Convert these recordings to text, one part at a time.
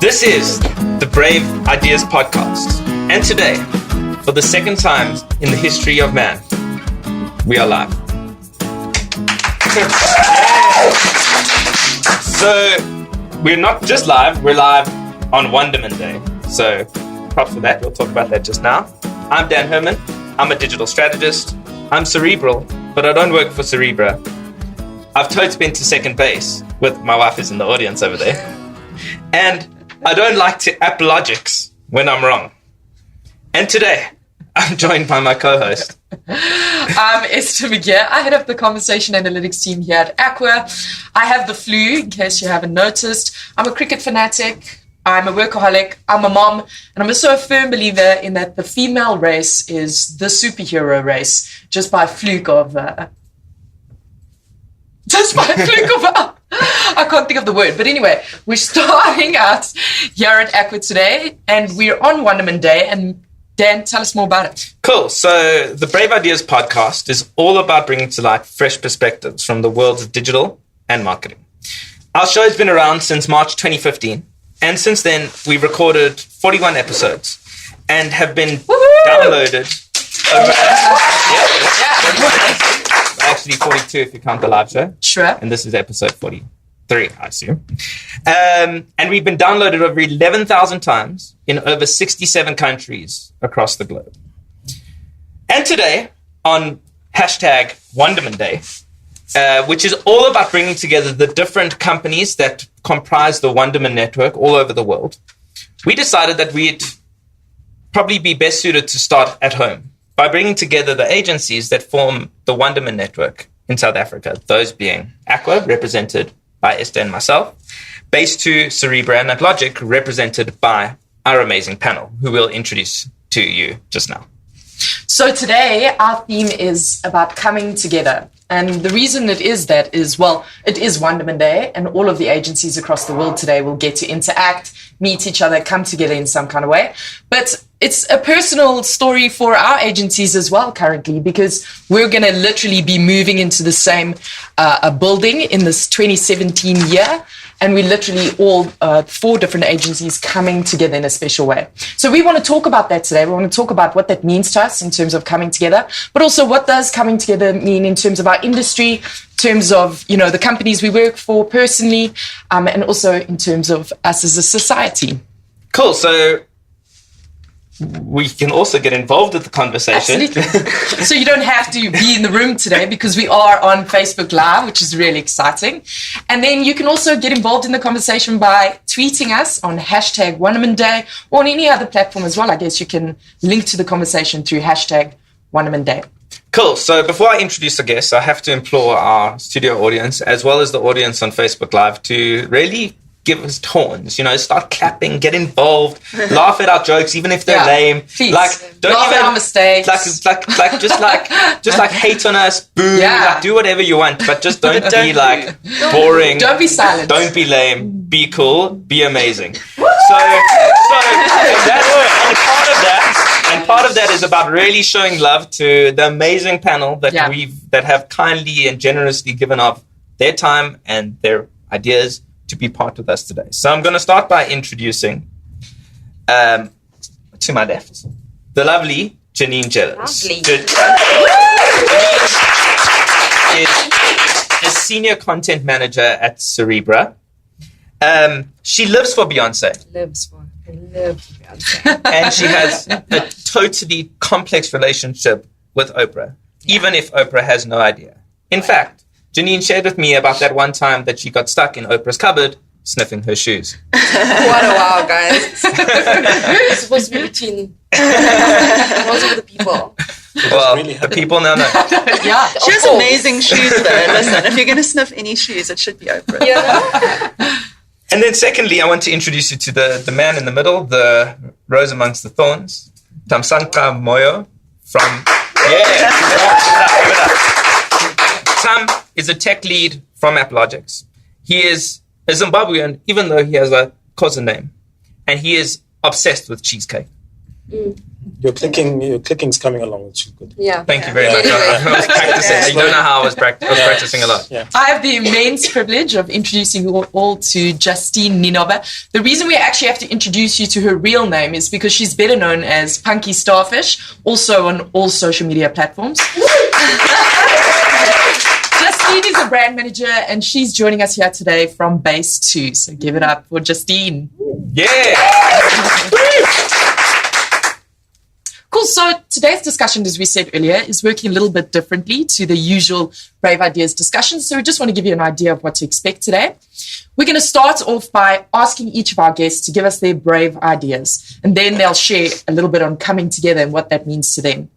This is the Brave Ideas Podcast. And today, for the second time in the history of man, we are live. So, we're not just live, we're live on Wunderman Day. So, props for that, we'll talk about that just now. I'm Dan Herman, I'm a digital strategist. I'm cerebral, but I don't work for Cerebra. I've totes been to second base, with my wife is in the audience over there. And I don't like to apologics when I'm wrong. And today, I'm joined by my co-host. I'm Esther McGeer. I head up the conversation analytics team here at Aqua. I have the flu, in case you haven't noticed. I'm a cricket fanatic. I'm a workaholic. I'm a mom. And I'm also a firm believer in that the female race is the superhero race, just by fluke of... I can't think of the word. But anyway, we're starting out here at Aqua today, and we're on Wunderman Day. And Dan, tell us more about it. Cool. So the Brave Ideas Podcast is all about bringing to light fresh perspectives from the worlds of digital and marketing. Our show has been around since March 2015. And since then, we've recorded 41 episodes and have been downloaded over... Actually 42 if you count the live show. Sure. And this is episode 43, I assume. And we've been downloaded over 11,000 times in over 67 countries across the globe. And today, on hashtag Wunderman Day, which is all about bringing together the different companies that comprise the Wunderman network all over the world, we decided that we'd probably be best suited to start at home by bringing together the agencies that form the Wunderman network in South Africa, those being Aqua, represented by Esther and myself, Base2, Cerebra, and Logic, represented by our amazing panel, who we'll introduce to you just now. So today, our theme is about coming together. And the reason it is that is, well, it is Wunderman Day, and all of the agencies across the world today will get to interact, meet each other, come together in some kind of way. But it's a personal story for our agencies as well currently, because we're going to literally be moving into the same building in this 2017 year. And we literally all 4 different agencies coming together in a special way. So we want to talk about that today. We want to talk about what that means to us in terms of coming together, but also what does coming together mean in terms of our industry, in terms of, you know, the companies we work for personally, and also in terms of us as a society. Cool. So we can also get involved with the conversation. Absolutely. So you don't have to be in the room today because we are on Facebook Live, which is really exciting. And then you can also get involved in the conversation by tweeting us on hashtag Wunderman Day or on any other platform as well. I guess you can link to the conversation through hashtag Wunderman Day. Cool. So before I introduce the guests, I have to implore our studio audience, as well as the audience on Facebook Live, to really give us horns, you know, start clapping, get involved, laugh at our jokes, even if they're lame. Please. Like, don't laugh even at our mistakes. Just hate on us, boo, like, do whatever you want, but just don't be like boring. Don't be silent. Don't be lame. Be cool. Be amazing. So and part of that is about really showing love to the amazing panel that that have kindly and generously given up their time and their ideas to be part with us today. So I'm going to start by introducing, to my left, the lovely Janine Jealous. Janine is a senior content manager at Cerebra. She lives for Beyonce. I live for Beyonce. And she has a totally complex relationship with Oprah, even if Oprah has no idea. In fact, Janine shared with me about that one time that she got stuck in Oprah's cupboard sniffing her shoes. What a wow, guys. It's supposed to be between most of the people. Well, really the people now know. Yeah, she has amazing shoes though. Listen, if you're going to sniff any shoes, it should be Oprah. Yeah. And then secondly, I want to introduce you to the man in the middle, the rose amongst the thorns, Tamsanqa Moyo from... Tam is a tech lead from AppLogix. He is a Zimbabwean, even though he has a Xhosa name. And he is obsessed with cheesecake. Your clicking's coming along, which is good. Yeah. Thank you very much. I was practicing. You don't know how I was practicing a lot. Yeah. I have the immense privilege of introducing you all to Justine Ninova. The reason we actually have to introduce you to her real name is because she's better known as Punky Starfish, also on all social media platforms. Justine is a brand manager, and she's joining us here today from Base 2. So give it up for Justine. Yeah. Cool. So today's discussion, as we said earlier, is working a little bit differently to the usual Brave Ideas discussion. So we just want to give you an idea of what to expect today. We're going to start off by asking each of our guests to give us their brave ideas, and then they'll share a little bit on coming together and what that means to them.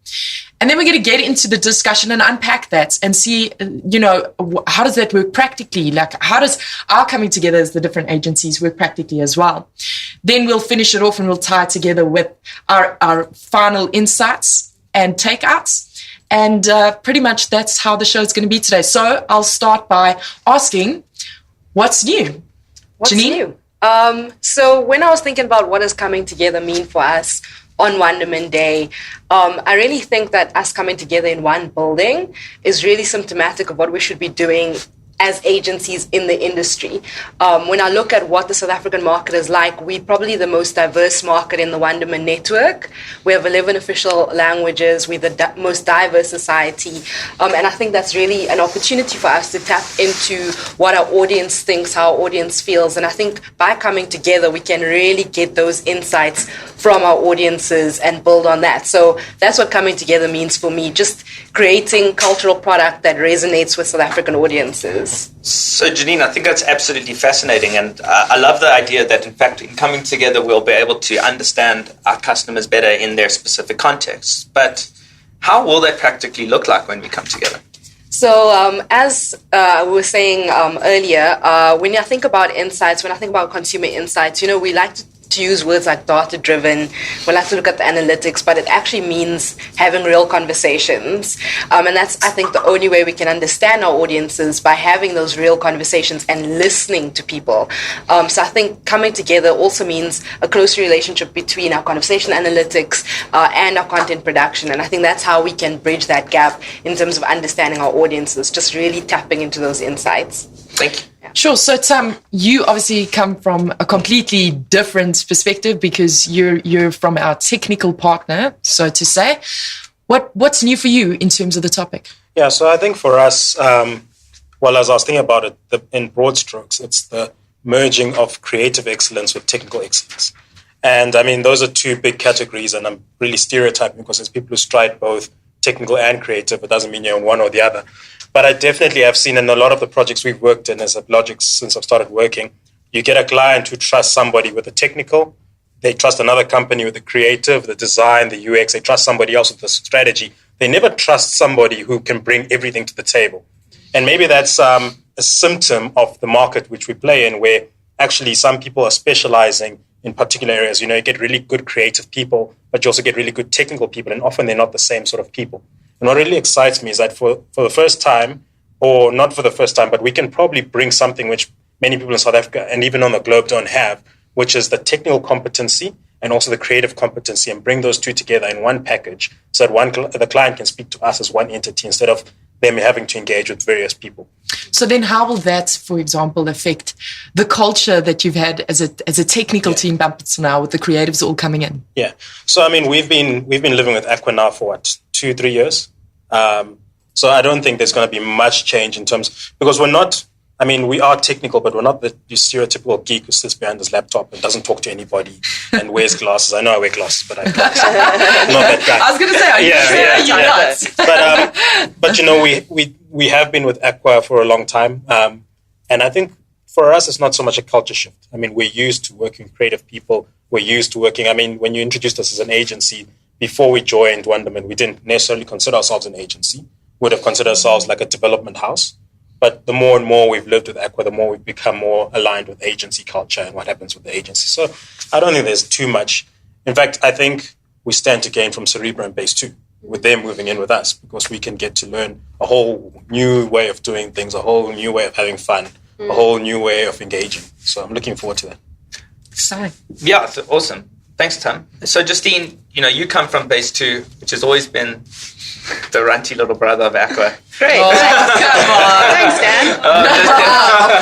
And then we're going to get into the discussion and unpack that and see, how does that work practically? Like, how does our coming together as the different agencies work practically as well? Then we'll finish it off and we'll tie it together with our final insights and takeouts. And pretty much that's how the show is going to be today. So I'll start by asking, what's new? What's Janine? new? So when I was thinking about what does coming together mean for us on Wunderman Day, I really think that us coming together in one building is really symptomatic of what we should be doing as agencies in the industry. When I look at what the South African market is like, we're probably the most diverse market in the Wunderman network. We have 11 official languages. We're the most diverse society. And I think that's really an opportunity for us to tap into what our audience thinks, how our audience feels. And I think by coming together, we can really get those insights from our audiences and build on that. So that's what coming together means for me, just creating cultural product that resonates with South African audiences. So, Janine, I think that's absolutely fascinating. And I love the idea that, in fact, in coming together, we'll be able to understand our customers better in their specific contexts. But how will that practically look like when we come together? So as we were saying earlier, when I think about insights, when I think about consumer insights, we like to use words like data-driven. We like to look at the analytics, but it actually means having real conversations. And that's, I think, the only way we can understand our audiences, by having those real conversations and listening to people. So I think coming together also means a close relationship between our conversation analytics and our content production. And I think that's how we can bridge that gap in terms of understanding our audiences, just really tapping into those insights. Thank you. Sure. So, Tam, you obviously come from a completely different perspective because you're from our technical partner, so to say. What's new for you in terms of the topic? Yeah, so I think for us, as I was thinking about it, in broad strokes, it's the merging of creative excellence with technical excellence. And I mean, those are two big categories, and I'm really stereotyping because there's people who stride both technical and creative. It doesn't mean you're one or the other. But I definitely have seen in a lot of the projects we've worked in as a Logic since I've started working, you get a client who trusts somebody with the technical, they trust another company with the creative, the design, the UX, they trust somebody else with the strategy. They never trust somebody who can bring everything to the table. And maybe that's a symptom of the market which we play in, where actually some people are specializing in particular areas. You get really good creative people, but you also get really good technical people, and often they're not the same sort of people. And what really excites me is that for the first time, or not for the first time, but we can probably bring something which many people in South Africa and even on the globe don't have, which is the technical competency and also the creative competency, and bring those two together in one package so that the client can speak to us as one entity instead of them having to engage with various people. So then how will that, for example, affect the culture that you've had as a technical team up to now, with the creatives all coming in? Yeah. So, I mean, we've been living with Aqua now for 2-3 years. So I don't think there's going to be much change in terms, because we are technical, but we're not the stereotypical geek who sits behind his laptop and doesn't talk to anybody and wears glasses. I know I wear glasses, but I'm not that guy. I was going to say, are you sure you're not? But we have been with Aqua for a long time. And I think for us, it's not so much a culture shift. I mean, we're used to working with creative people. We're used to working, when you introduced us as an agency, before we joined Wunderman, we didn't necessarily consider ourselves an agency. We would have considered ourselves like a development house. But the more and more we've lived with Aqua, the more we've become more aligned with agency culture and what happens with the agency. So I don't think there's too much. In fact, I think we stand to gain from Cerebro and Base 2, with them moving in with us, because we can get to learn a whole new way of doing things, a whole new way of having fun, a whole new way of engaging. So I'm looking forward to that. Exciting. Yeah, awesome. Thanks, Tom. So, Justine, you come from Base 2, which has always been the runty little brother of Aqua. Great. Oh, Come on. Thanks, Dan.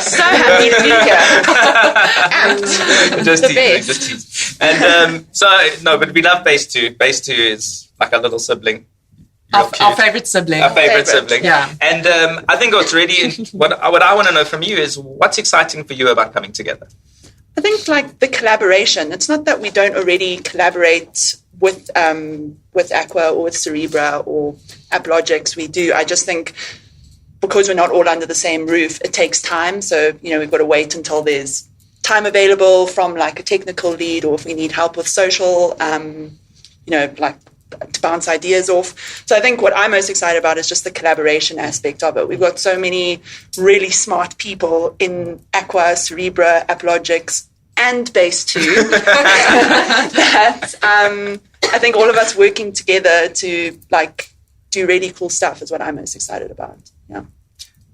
So happy to be here. Just The teasing, best. just teasing. And but we love Base 2. Base 2 is like a little sibling. Our favorite sibling. Our favorite sibling. Yeah. And I think what's really, what I want to know from you is what's exciting for you about coming together? I think like the collaboration. It's not that we don't already collaborate with Aqua or with Cerebra or AppLogix. We do. I just think because we're not all under the same roof, it takes time. So, we've got to wait until there's time available from like a technical lead, or if we need help with social, like to bounce ideas off. So I think what I'm most excited about is just the collaboration aspect of it. We've got so many really smart people in Aqua, Cerebra, AppLogix, and Base 2 that I think all of us working together to like do really cool stuff is what I'm most excited about. Yeah.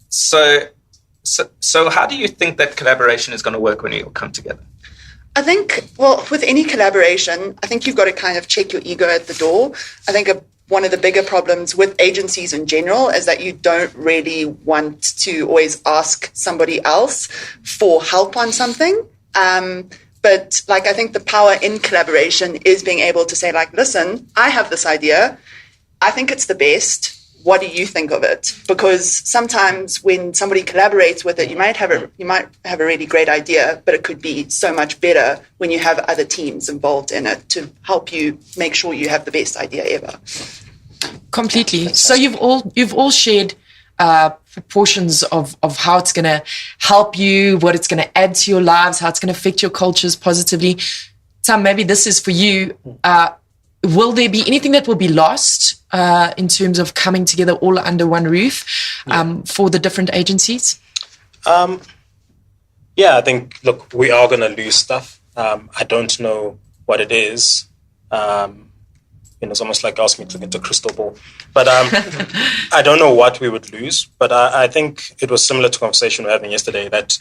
So how do you think that collaboration is going to work when you all come together? I think, with any collaboration, I think you've got to kind of check your ego at the door. I think one of the bigger problems with agencies in general is that you don't really want to always ask somebody else for help on something. But like, I think the power in collaboration is being able to say like, listen, I have this idea. I think it's the best. What do you think of it? Because sometimes when somebody collaborates with it, you might have a really great idea, but it could be so much better when you have other teams involved in it to help you make sure you have the best idea ever. Completely. So you've all shared portions of how it's going to help you, what it's going to add to your lives, how it's going to affect your cultures positively. Tom, maybe this is for you. Will there be anything that will be lost in terms of coming together all under one roof for the different agencies? I think, look, we are going to lose stuff. I don't know what it is. It's almost like asking me to look into a crystal ball. But I don't know what we would lose. But I think it was similar to a conversation we were having yesterday, that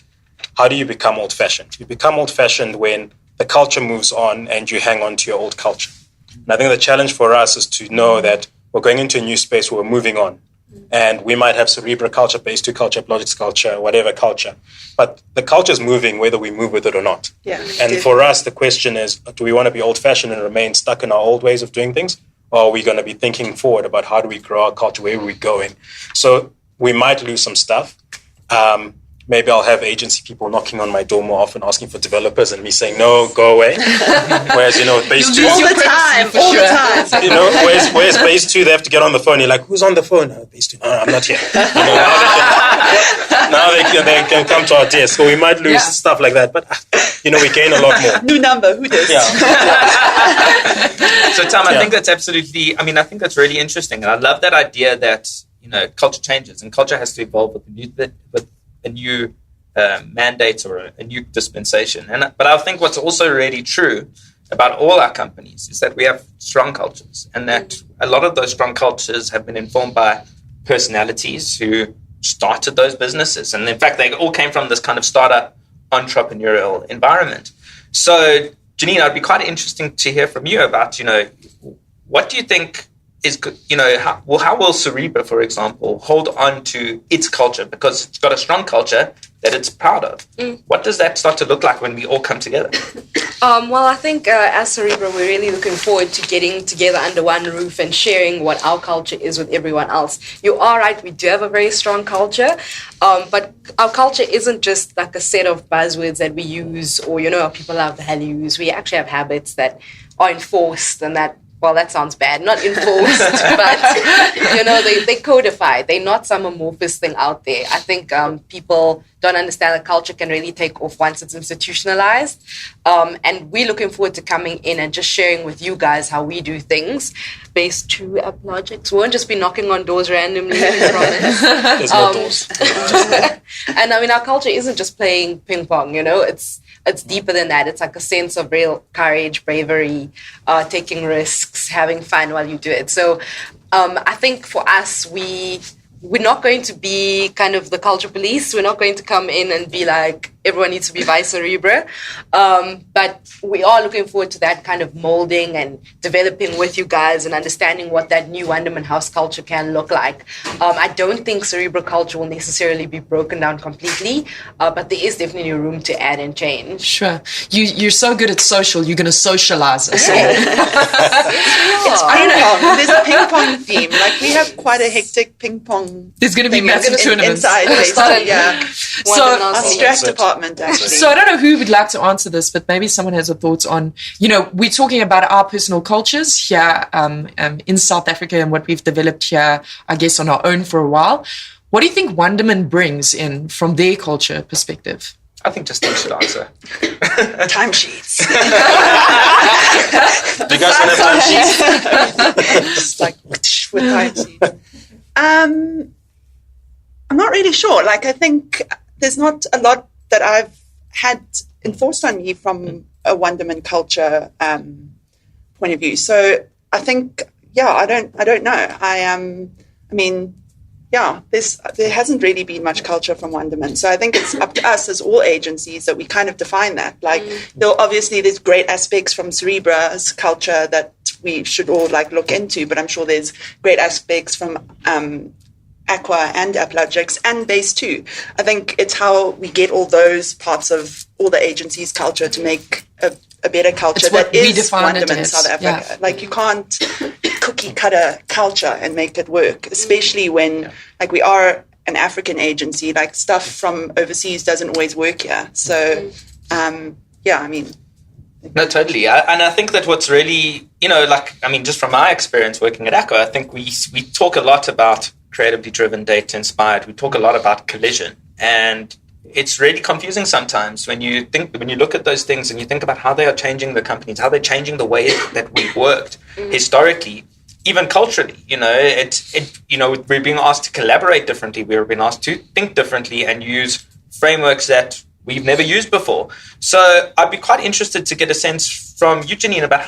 how do you become old-fashioned? You become old-fashioned when the culture moves on and you hang on to your old culture. And I think the challenge for us is to know that we're going into a new space where we're moving on. And we might have Cerebra culture, Base 2 culture, AppLogix culture, whatever culture. But the culture is moving whether we move with it or not. Yeah. And for us, the question is, do we want to be old-fashioned and remain stuck in our old ways of doing things? Or are we going to be thinking forward about how do we grow our culture, where are we going? So we might lose some stuff. Maybe I'll have agency people knocking on my door more often, asking for developers, and me saying, no, go away. Whereas, Base 2... All the time. Whereas Base 2, they have to get on the phone. You're like, who's on the phone? Base 2, no, I'm not here. Now they can come to our desk. So we might lose stuff like that. But, we gain a lot more. New number, who does? Yeah. So, Tom, I think that's absolutely... I think that's really interesting. And I love that idea that, culture changes and culture has to evolve with a new mandate or a new dispensation. But I think what's also really true about all our companies is that we have strong cultures, and that a lot of those strong cultures have been informed by personalities who started those businesses. And in fact, they all came from this kind of startup entrepreneurial environment. So, Janine, I'd be quite interesting to hear from you about, what do you think is, how will Cerebra, for example, hold on to its culture, because it's got a strong culture that it's proud of? What does that start to look like when we all come together? I think as Cerebra, we're really looking forward to getting together under one roof and sharing what our culture is with everyone else. You are right, we do have a very strong culture, but our culture isn't just like a set of buzzwords that we use or, people have values. We actually have habits that are enforced and that, well, that sounds bad, not enforced, but, they codified. They're not some amorphous thing out there. I think people don't understand that culture can really take off once it's institutionalized. And we're looking forward to coming in and just sharing with you guys how we do things. Base 2 AppLogix. We won't just be knocking on doors randomly, I promise. There's no doors. And our culture isn't just playing ping pong, it's deeper than that. It's like a sense of real courage, bravery, taking risks, having fun while you do it. So I think for us, we're not going to be kind of the culture police. We're not going to come in and be like, everyone needs to be vice cerebra. But we are looking forward to that kind of molding and developing with you guys and understanding what that new Wunderman house culture can look like. I don't think cerebral culture will necessarily be broken down completely, but there is definitely room to add and change. Sure. You're so good at social, you're going to socialize us. It's ping pong. There's a ping pong theme. Like we have quite a hectic ping pong. There's going to be massive tournaments. Inside, basically, yeah. So, Our strat department, actually. So I don't know who would like to answer this, but maybe someone has a thoughts on, we're talking about our personal cultures here in South Africa and what we've developed here, I guess, on our own for a while. What do you think Wunderman brings in from their culture perspective? I think Justine should answer. Timesheets. Do you guys want to have timesheets? Just like with timesheets. I'm not really sure. Like, I think there's not a lot that I've had enforced on me from a Wunderman culture point of view. So I think, I don't know. There hasn't really been much culture from Wunderman. So I think it's up to us as all agencies that we kind of define that. Like, there's great aspects from Cerebra's culture that we should all look into, but I'm sure there's great aspects from Aqua and Applogix and Base 2. I think it's how we get all those parts of all the agencies' culture to make a better culture that is Wunderman in South Africa. Yeah. Like, you can't cookie cutter culture and make it work, especially when we are an African agency. Like, stuff from overseas doesn't always work here. So No, totally. And I think that what's really, just from my experience working at Aqua, I think we talk a lot about creatively driven, data inspired. We talk a lot about collision, and it's really confusing sometimes when you look at those things and you think about how they are changing the companies, how they're changing the way that we've worked historically, even culturally. We're being asked to collaborate differently. We're being asked to think differently and use frameworks that we've never used before. So I'd be quite interested to get a sense from you, Janine, about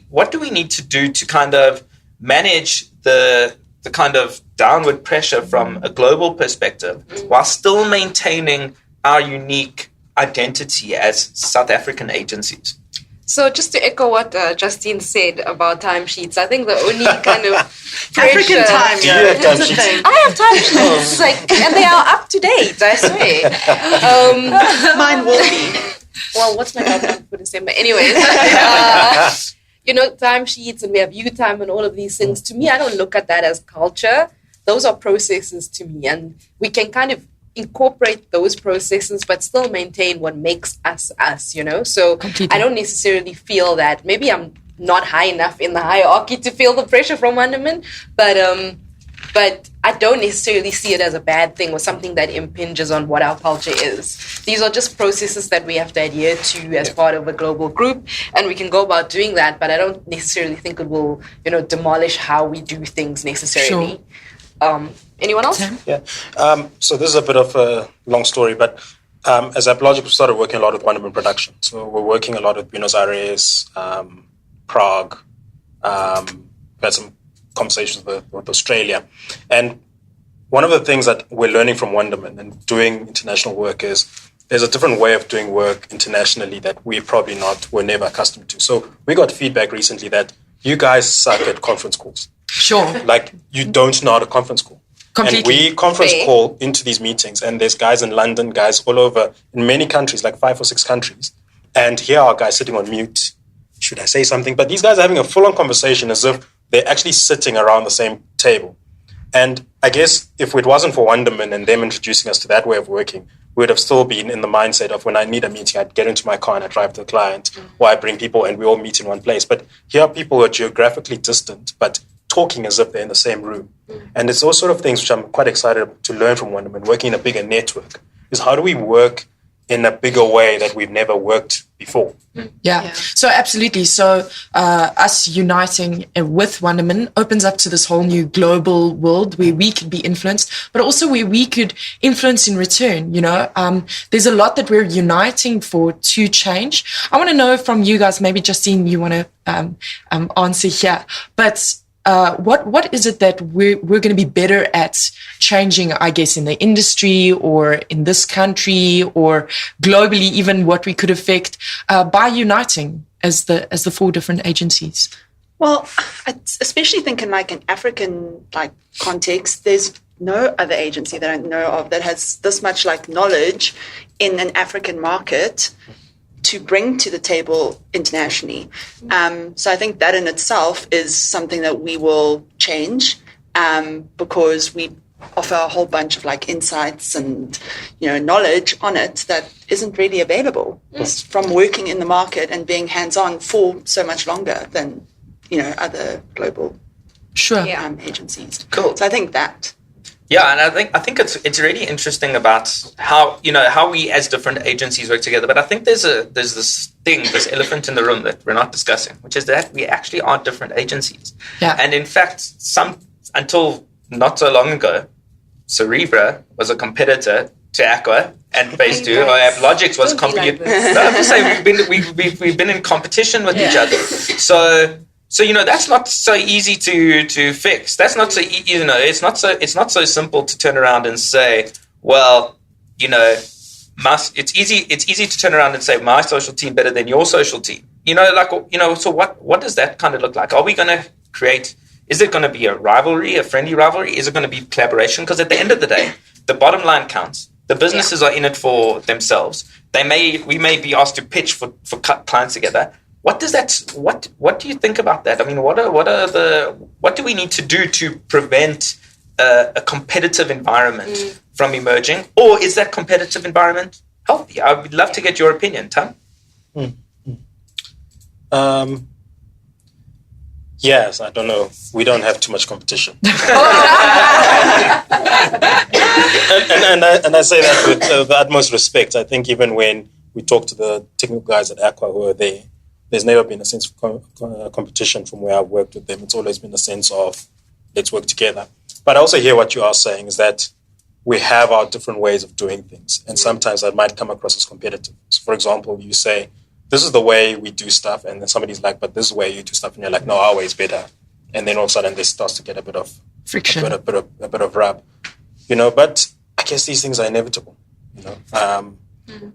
what do we need to do to kind of manage the kind of downward pressure from a global perspective while still maintaining our unique identity as South African agencies. So just to echo what Justine said about timesheets, I think the only kind of African time. Do you have timesheets? I have timesheets, and they are up to date, I swear. Mine will be. Well, what's my deadline for December? Anyways, timesheets, and we have U time and all of these things. To me, I don't look at that as culture. Those are processes to me, and we can kind of incorporate those processes but still maintain what makes us us, So completely. I don't necessarily feel that maybe I'm not high enough in the hierarchy to feel the pressure from Wunderman, but I don't necessarily see it as a bad thing or something that impinges on what our culture is. These are just processes that we have to adhere to as part of a global group, and we can go about doing that, but I don't necessarily think it will, demolish how we do things necessarily. Sure. Anyone else? Yeah. So this is a bit of a long story, but as Applogix, we started working a lot with Wunderman production. So we're working a lot with Buenos Aires, Prague. We had some conversations with Australia. And one of the things that we're learning from Wunderman and doing international work is there's a different way of doing work internationally that we probably were never accustomed to. So we got feedback recently that you guys suck at conference calls. Sure. Like, you don't know how to conference call. Completely. And we conference call into these meetings, and there's guys in London, guys all over in many countries, like 5 or 6 countries. And here are guys sitting on mute. Should I say something? But these guys are having a full-on conversation as if they're actually sitting around the same table. And I guess if it wasn't for Wunderman and them introducing us to that way of working, we would have still been in the mindset of when I need a meeting, I'd get into my car and I drive to the client, or I bring people and we all meet in one place. But here are people who are geographically distant, but talking as if they're in the same room. And it's those sort of things which I'm quite excited to learn from Wunderman, working in a bigger network, is how do we work in a bigger way that we've never worked before. Yeah. So absolutely. So us uniting with Wunderman opens up to this whole new global world where we could be influenced, but also where we could influence in return. There's a lot that we're uniting for to change. I want to know from you guys, maybe Justine, you want to answer here, but what is it that we're going to be better at changing, I guess, in the industry or in this country or globally, even what we could affect by uniting as the four different agencies? Well, I especially think in like an African like context, there's no other agency that I know of that has this much like knowledge in an African market to bring to the table internationally. So I think that in itself is something that we will change because we offer a whole bunch of like insights and, you know, knowledge on it that isn't really available just from working in the market and being hands-on for so much longer than, you know, other global agencies. Cool. So I think that. Yeah, and I think it's really interesting about how we as different agencies work together. But I think there's this elephant in the room that we're not discussing, which is that we actually are different agencies. Yeah. And in fact, until not so long ago, Cerebra was a competitor to Aqua and Phase 2. Or Logix was competitor. No, I'm just saying we've been in competition with each other. So you know that's not so easy to fix. That's not so you know it's not so simple to turn around and say, well, you know, it's easy to turn around and say my social team better than your social team. You know, like, you know, so what does that kind of look like? Are we going to create? Is it going to be a rivalry, a friendly rivalry? Is it going to be collaboration? Because at the end of the day, the bottom line counts. The businesses are in it for themselves. We may be asked to pitch for clients together. What does that? What do you think about that? I mean, what do we need to do to prevent a competitive environment from emerging, or is that competitive environment healthy? I would love to get your opinion, Tom. Yes, I don't know. We don't have too much competition. and I say that with the utmost respect. I think even when we talk to the technical guys at Aqua who are there, there's never been a sense of competition from where I've worked with them. It's always been a sense of let's work together. But I also hear what you are saying is that we have our different ways of doing things. And sometimes that might come across as competitive. So for example, you say, this is the way we do stuff. And then somebody's like, but this is the way you do stuff. And you're like, no, our way is better. And then all of a sudden there starts to get a bit of friction, a bit of rub, you know, but I guess these things are inevitable, you know.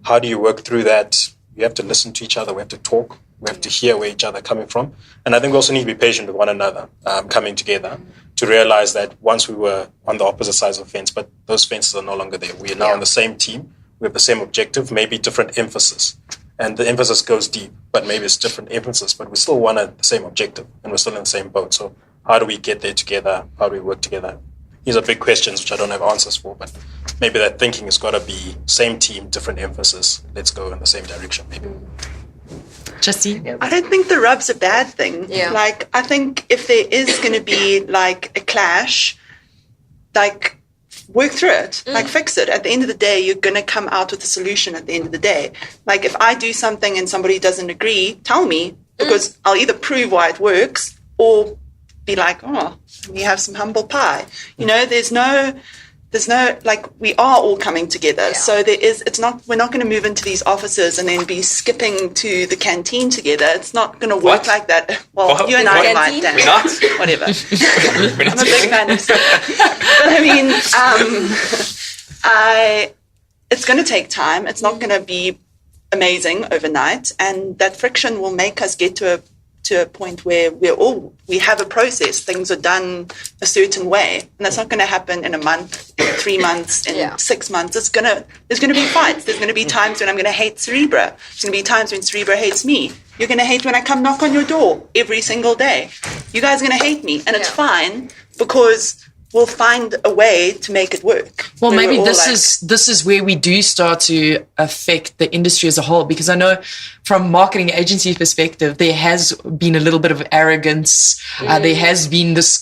How do you work through that? You have to listen to each other. We have to talk. We have to hear where each other are coming from. And I think we also need to be patient with one another, coming together to realize that once we were on the opposite sides of the fence, but those fences are no longer there. We are now on the same team. We have the same objective, maybe different emphasis. And the emphasis goes deep, but maybe it's different emphasis, but we still want the same objective and we're still in the same boat. So how do we get there together? How do we work together? These are big questions which I don't have answers for, but maybe that thinking has got to be same team, different emphasis. Let's go in the same direction, maybe. Jesse? I don't think the rub's a bad thing. Yeah. Like, I think if there is going to be like a clash, like work through it, like fix it. At the end of the day, you're going to come out with a solution at the end of the day. Like if I do something and somebody doesn't agree, tell me, because I'll either prove why it works or be like, oh, we have some humble pie. You know, there's no, like, we are all coming together. So we're not going to move into these offices and then be skipping to the canteen together. It's not going to work like that. Well, you and I might, Dan. We're not. Whatever. We're not I'm a big fan of but I mean, it's going to take time. It's not going to be amazing overnight. And that friction will make us get to a point where we have a process. Things are done a certain way, and that's not going to happen in a month, 3 months, in 6 months. There's going to be fights. There's going to be times when I'm going to hate Cerebra. There's going to be times when Cerebra hates me. You're going to hate when I come knock on your door every single day. You guys are going to hate me, and it's fine because we'll find a way to make it work. Well, maybe this is where we do start to affect the industry as a whole, because I know from marketing agency perspective, there has been a little bit of arrogance. There has been this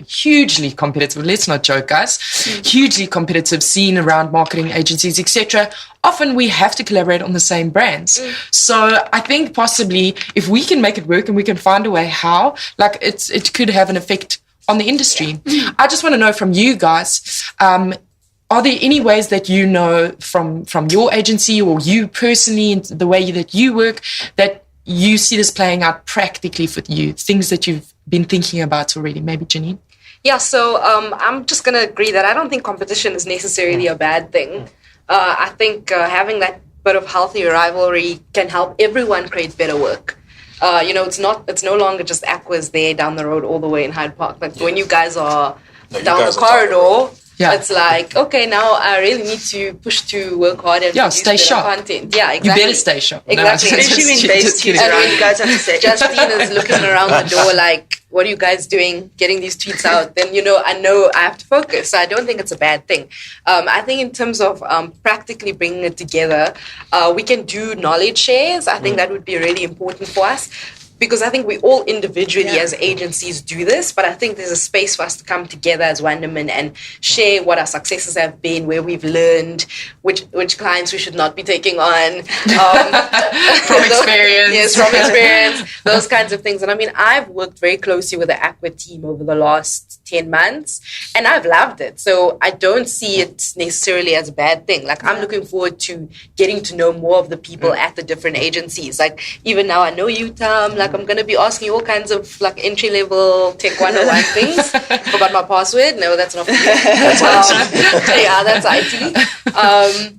hugely competitive, let's not joke, guys, hugely competitive scene around marketing agencies, etc. Often we have to collaborate on the same brands. So I think possibly if we can make it work and we can find a way how, like it could have an effect on the industry. I just want to know from you guys, are there any ways that you know from your agency or you personally, the way that you work, that you see this playing out practically for you, things that you've been thinking about already? Maybe Janine? Yeah, so I'm just going to agree that I don't think competition is necessarily a bad thing. I think having that bit of healthy rivalry can help everyone create better work. It's no longer just Aqua's there down the road all the way in Hyde Park. Like when you guys are down the corridor, it's like, okay, now I really need to push to work harder to produce stay better sharp. content. Yeah, exactly. You better stay sharp. Exactly. Especially when base tweets around, you guys have to say. Justine is looking around the door like, what are you guys doing getting these tweets out? Then, I know I have to focus. So I don't think it's a bad thing. I think in terms of practically bringing it together, we can do knowledge shares. I think that would be really important for us. Because I think we all individually as agencies do this, but I think there's a space for us to come together as Wunderman and share what our successes have been, where we've learned, which clients we should not be taking on. From experience. Yes, from experience, those kinds of things. And I mean, I've worked very closely with the Aqua team over the last 10 months, and I've loved it. So I don't see it necessarily as a bad thing. Like, I'm looking forward to getting to know more of the people at the different agencies. Like, even now I know you, Tom. Like, I'm going to be asking you all kinds of like entry-level Tech 101 things. Forgot my password. No, that's not for you. Yeah, that's IT.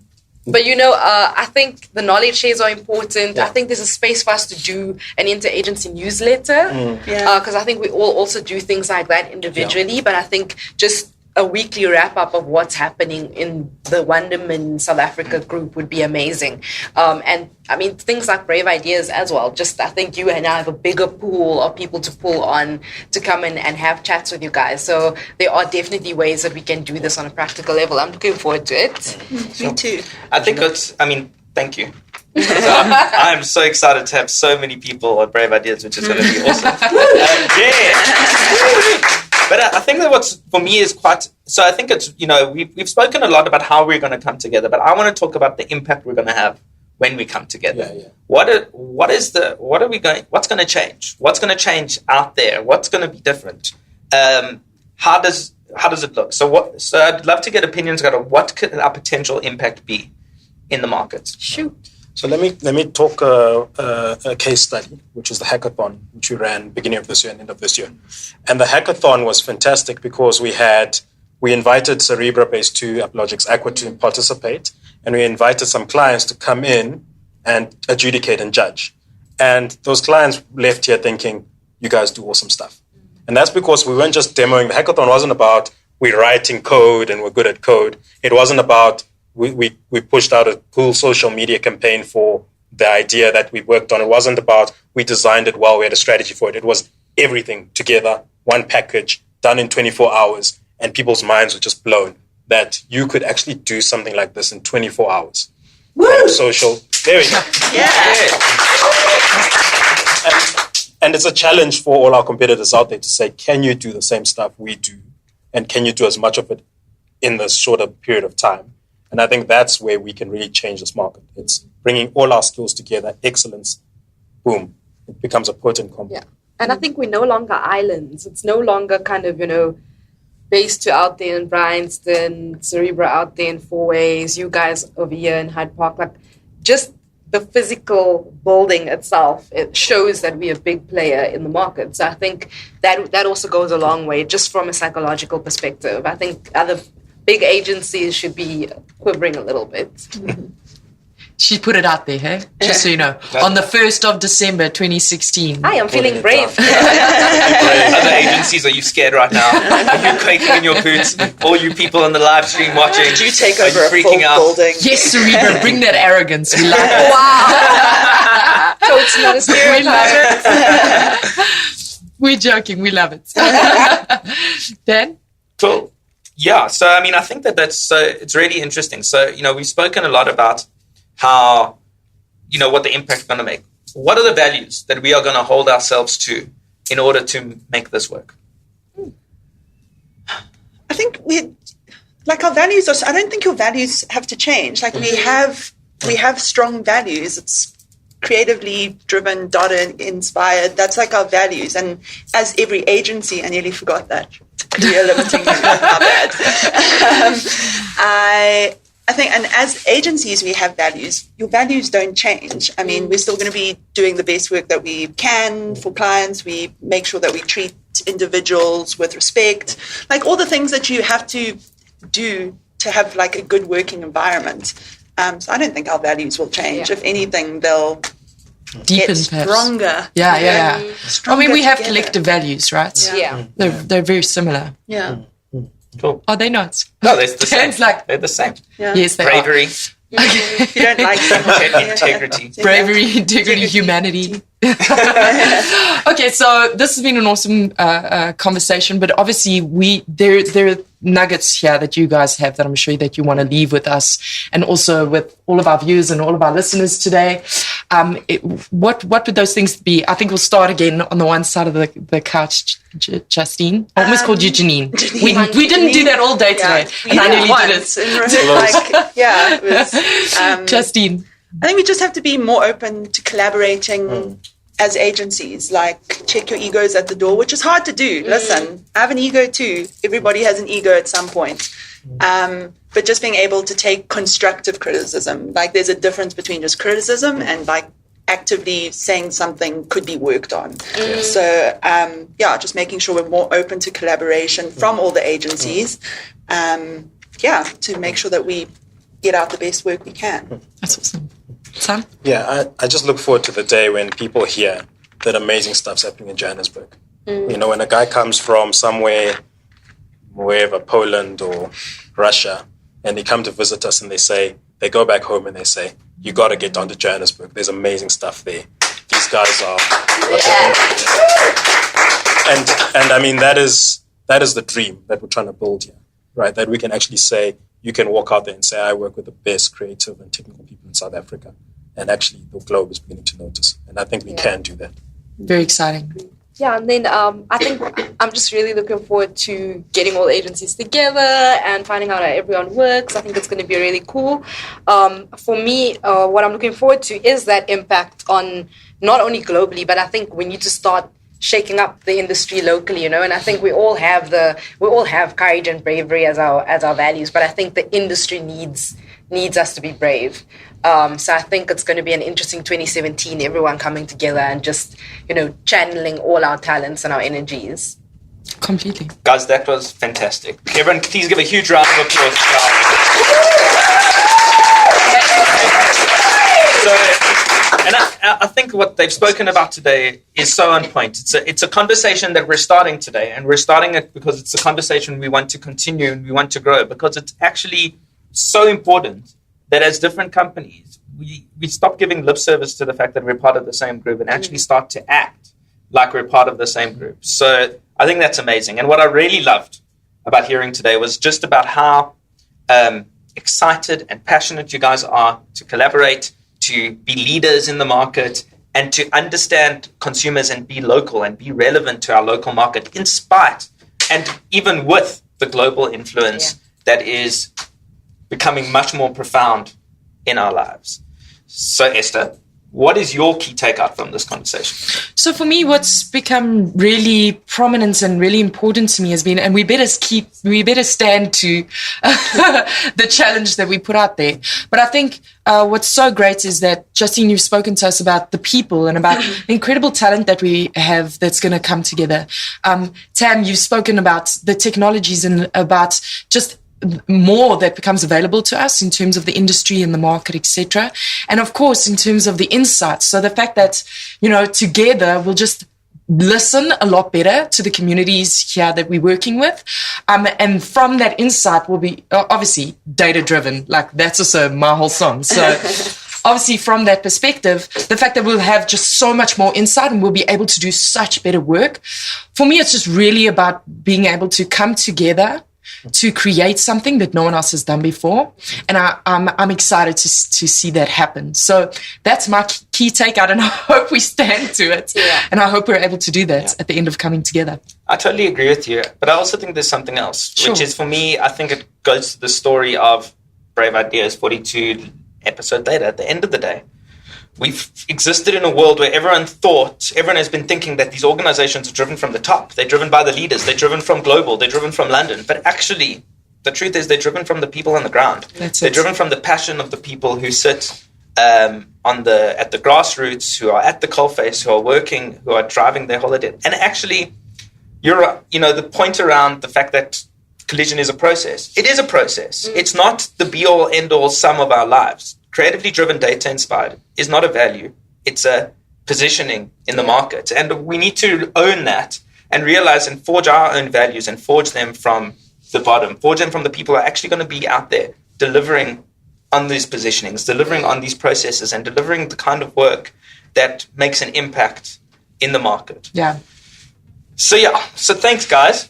But I think the knowledge shares are important. I think there's a space for us to do an inter-agency newsletter. Because I think we all also do things like that individually. But I think just a weekly wrap-up of what's happening in the Wunderman South Africa group would be amazing. And I mean, things like Brave Ideas as well. Just, I think you and I have a bigger pool of people to pull on to come in and have chats with you guys. So there are definitely ways that we can do this on a practical level. I'm looking forward to it. Me too. I think thank you. I'm so excited to have so many people at Brave Ideas, which is going to be awesome. But I think that what's for me is quite. So I think it's we've spoken a lot about how we're going to come together, but I want to talk about the impact we're going to have when we come together. What's going to change? What's going to change out there? What's going to be different? How does it look? So I'd love to get opinions about what could our potential impact be in the market. Shoot. So let me talk a case study, which is the hackathon, which we ran beginning of this year and end of this year. And the hackathon was fantastic because we invited Cerebra Base 2, Uplogic's Aqua to participate, and we invited some clients to come in and adjudicate and judge. And those clients left here thinking, you guys do awesome stuff. And that's because we weren't just demoing. The hackathon wasn't about we're writing code and we're good at code. It wasn't about we pushed out a cool social media campaign for the idea that we worked on. It wasn't about we designed it well, we had a strategy for it. It was everything together, one package, done in 24 hours, and people's minds were just blown that you could actually do something like this in 24 hours. Woo! Social, there we go. And it's a challenge for all our competitors out there to say, can you do the same stuff we do? And can you do as much of it in this shorter period of time? And I think that's where we can really change this market. It's bringing all our skills together, excellence, boom, it becomes a potent combo. Yeah. And I think we're no longer islands. It's no longer kind of, Base 2 out there in Bryanston, Cerebra out there in Four Ways, you guys over here in Hyde Park. Like, just the physical building itself, it shows that we're a big player in the market. So I think that also goes a long way, just from a psychological perspective. I think other big agencies should be quivering a little bit. She put it out there, hey? Just so you know. On the 1st of December, 2016. I am feeling brave. Other agencies, are you scared right now? Are you quaking in your boots? All you people on the live stream watching, Did you take over a freaking full out? building? Yes, Cerebra, bring that arrogance. We like it. Wow. So it's not a stereotype. We're joking. We love it. Dan? Cool. Yeah, so I mean, I think it's really interesting. So, we've spoken a lot about how, what the impact is going to make. What are the values that we are going to hold ourselves to in order to make this work? I think our values I don't think your values have to change. Like we have strong values. It's creatively driven, data inspired. That's like our values. And as every agency, I nearly forgot that. We are limiting my bad. I think, and as agencies, we have values. Your values don't change. I mean, we're still going to be doing the best work that we can for clients. We make sure that we treat individuals with respect, like all the things that you have to do to have like a good working environment. So I don't think our values will change. If anything, they'll Deepen, get perhaps. stronger. Yeah. I mean, we have together. collective values, right? Yeah. They're very similar. Yeah. Cool. Are they not? No, they're the same. Sounds like- They're the same. Yeah. Yes, they Bravery, If you don't like them, integrity. are. Bravery, integrity, humanity. Okay, so this has been an awesome conversation, but obviously there are nuggets here that you guys have that I'm sure that you want to leave with us and also with all of our viewers and all of our listeners today. What would those things be? I think we'll start again on the one side of the couch, Justine. I almost called you Janine. We didn't do that all day today, and I nearly did it. It was, Justine. I think we just have to be more open to collaborating as agencies, like check your egos at the door, which is hard to do. Listen, I have an ego too. Everybody has an ego at some point. But just being able to take constructive criticism, like there's a difference between just criticism and like actively saying something could be worked on. So, just making sure we're more open to collaboration from all the agencies, to make sure that we get out the best work we can. That's awesome. Sam? Yeah, I just look forward to the day when people hear that amazing stuff's happening in Johannesburg. You know, when a guy comes from somewhere, wherever, Poland or Russia, and they come to visit us and they go back home and they say, you got to get down to Johannesburg. There's amazing stuff there. These guys are... And I mean, that is the dream that we're trying to build here, right? That we can actually say, you can walk out there and say, I work with the best creative and technical people in South Africa. And actually, the globe is beginning to notice. And I think we can do that. Very exciting. Yeah, and then I think I'm just really looking forward to getting all agencies together and finding out how everyone works. I think it's going to be really cool. For me, what I'm looking forward to is that impact on not only globally, but I think we need to start shaking up the industry locally, you know. And I think we all have courage and bravery as our values, but I think the industry needs us to be brave. So I think it's going to be an interesting 2017, everyone coming together and just, you know, channeling all our talents and our energies. Completely. Guys, that was fantastic. Everyone, please give a huge round of applause. And I think what they've spoken about today is so on point. It's a conversation that we're starting today, and we're starting it because it's a conversation we want to continue and we want to grow, because it's actually so important that as different companies, we stop giving lip service to the fact that we're part of the same group and actually start to act like we're part of the same group. So I think that's amazing. And what I really loved about hearing today was just about how excited and passionate you guys are to collaborate, to be leaders in the market, and to understand consumers and be local and be relevant to our local market in spite and even with the global influence that is becoming much more profound in our lives. So Esther, what is your key takeout from this conversation? So for me, what's become really prominent and really important to me has been, and we better stand to the challenge that we put out there. But I think what's so great is that, Justine, you've spoken to us about the people and about the incredible talent that we have that's going to come together. Tam, you've spoken about the technologies and about just more that becomes available to us in terms of the industry and the market, etc. And of course, in terms of the insights. So the fact that, you know, together we'll just listen a lot better to the communities here that we're working with. And from that insight will be obviously data-driven. Like, that's also my whole song. So obviously from that perspective, the fact that we'll have just so much more insight and we'll be able to do such better work. For me, it's just really about being able to come together to create something that no one else has done before. And I'm excited to see that happen. So that's my key takeout, and I hope we stand to it. Yeah. And I hope we're able to do that at the end of coming together. I totally agree with you. But I also think there's something else, which is, for me, I think it goes to the story of Brave Ideas 42 episodes later. At the end of the day, we've existed in a world where everyone has been thinking that these organizations are driven from the top. They're driven by the leaders. They're driven from global. They're driven from London. But actually, the truth is they're driven from the people on the ground. They're driven from the passion of the people who sit at the grassroots, who are at the coalface, who are working, who are driving their holiday. And actually, the point around the fact that collision is a process. It is a process. It's not the be-all, end-all sum of our lives. Creatively driven, data-inspired is not a value. It's a positioning in the market. And we need to own that and realize and forge our own values and forge them from the bottom, forge them from the people who are actually going to be out there delivering on these positionings, delivering on these processes, and delivering the kind of work that makes an impact in the market. Yeah. So thanks, guys.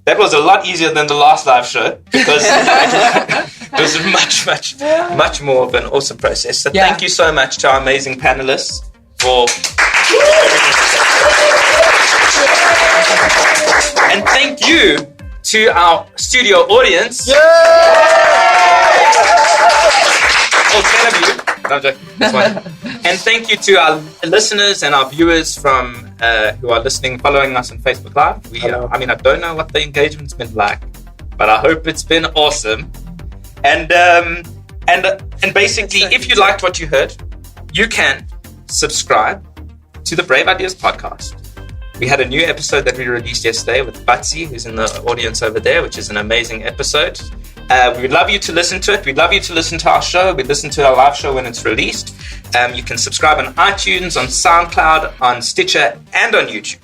That was a lot easier than the last live show because it was much more of an awesome process. So thank you so much to our amazing panelists for and thank you to our studio audience. All 10 of you. No, I'm joking. This one. And thank you to our listeners and our viewers from who are listening, following us on Facebook Live. I don't know what the engagement's been like, but I hope it's been awesome. And basically, if you liked what you heard, you can subscribe to the Brave Ideas podcast. We had a new episode that we released yesterday with Batsy, who's in the audience over there, which is an amazing episode. We'd love you to listen to it. We'd love you to listen to our show. We'd listen to our live show when it's released. You can subscribe on iTunes, on SoundCloud, on Stitcher, and on YouTube.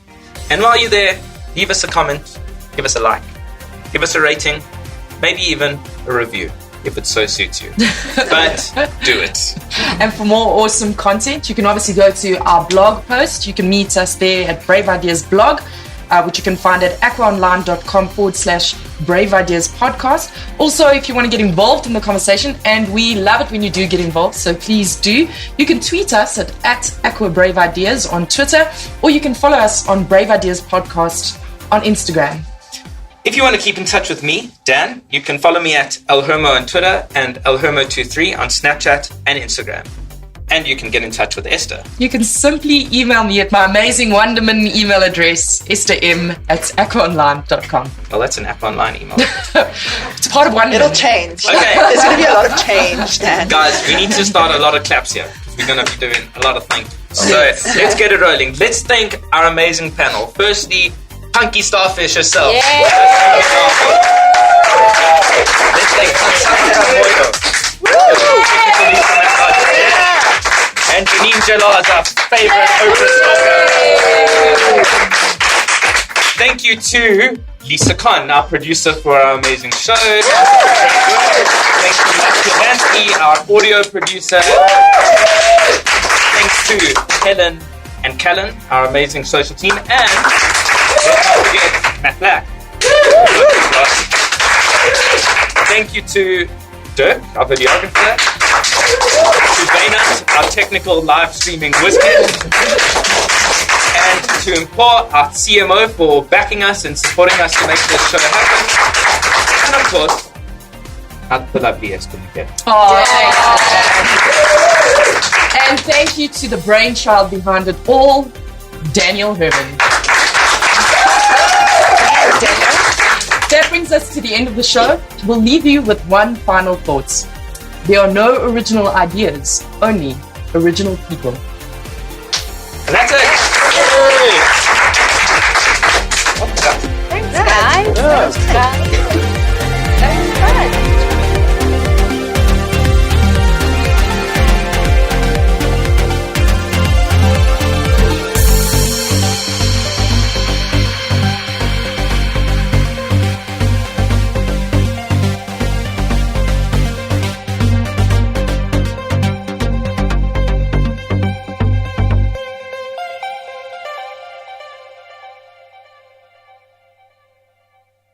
And while you're there, leave us a comment, give us a like, give us a rating, maybe even a review, if it so suits you. But do it. And for more awesome content, you can obviously go to our blog post. You can meet us there at Brave Ideas blog, which you can find at aquaonline.com/Brave Ideas podcast. Also, if you want to get involved in the conversation, and we love it when you do get involved, so please do, you can tweet us at @AquaBraveIdeas on Twitter, or you can follow us on Brave Ideas Podcast on Instagram. If you want to keep in touch with me, Dan, you can follow me at elhermo on Twitter and elhermo23 on Snapchat and Instagram. And you can get in touch with Esther. You can simply email me at my amazing Wunderman email address, estherm@aquaonline.com. Well, that's an Aqua Online email. It's part of Wunderman. It'll change. Okay. There's going to be a lot of change, Dan. Guys, we need to start a lot of claps here. We're going to be doing a lot of things. So let's get it rolling. Let's thank our amazing panel. Firstly, Punky Starfish herself. Yeah. Let's thank Constanta Moyo. And Janine Jalaz, our favorite Oprah stalker. Thank you to Lisa Khan, our producer, for our amazing show. Thank you to Matt Klavansky, our audio producer. Thanks to Helen and Callan, our amazing social team. And let's not forget Matt Black. Thank you to Dirk, our videographer. To Bainat, our technical live streaming wizard. And to Impor, our CMO, for backing us and supporting us to make this show happen. And of course, the lovely Esther McKay. And thank you to the brainchild behind it all, Daniel Herman. That brings us to the end of the show. We'll leave you with one final thought. There are no original ideas, only original people. And that's it. Thanks, guys.